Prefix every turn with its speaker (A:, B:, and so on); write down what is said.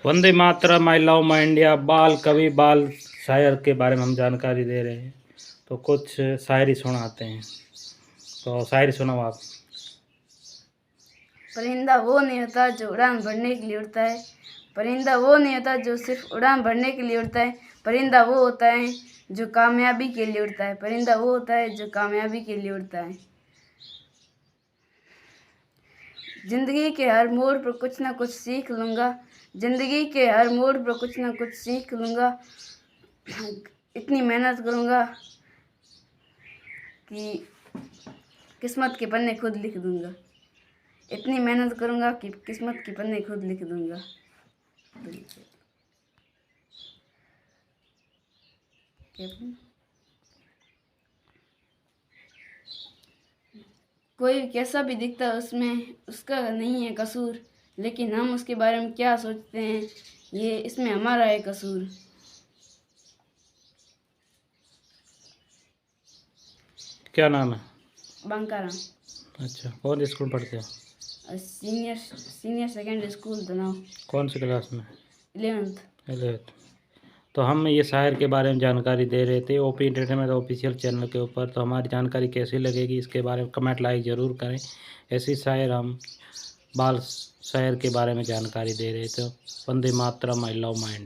A: Vande Mataram, I love my India, बाल कवि बाल शायर के बारे में हम जानकारी दे रहे हैं। तो कुछ शायरी सुनाते हैं, तो शायरी सुनाओ आप।
B: परिंदा वो नहीं होता जो उड़ान भरने के लिए उड़ता है, परिंदा वो नहीं होता जो सिर्फ उड़ान भरने के लिए उड़ता है, परिंदा वो होता है जो कामयाबी के लिए उड़ता है, परिंदा वो होता है जो कामयाबी के लिए उड़ता है। जिंदगी के हर मोड़ पर कुछ ना कुछ सीख लूँगा, जिंदगी के हर मोड़ पर कुछ ना कुछ सीख लूँगा, इतनी मेहनत करूँगा कि किस्मत के पन्ने खुद लिख दूँगा, इतनी मेहनत करूँगा कि किस्मत के पन्ने खुद लिख दूँगा। कोई कैसा भी दिखता है उसमें उसका नहीं है कसूर, लेकिन हम उसके बारे में क्या सोचते हैं ये इसमें हमारा है कसूर।
A: क्या नाम है?
B: बंकाराम।
A: अच्छा, कौन स्कूल पढ़ते हो?
B: सीनियर सेकेंडरी स्कूल तनाव।
A: कौन सी क्लास में?
B: 11th।
A: 11th। तो हम ये शायर के बारे में जानकारी दे रहे थे ओपी एंटरटेनमेंट ऑफिशियल चैनल के ऊपर। तो हमारी जानकारी कैसी लगेगी इसके बारे में कमेंट लाइक ज़रूर करें। ऐसी शायर हम बाल शायर के बारे में जानकारी दे रहे थे। Vande Mataram, I love my India.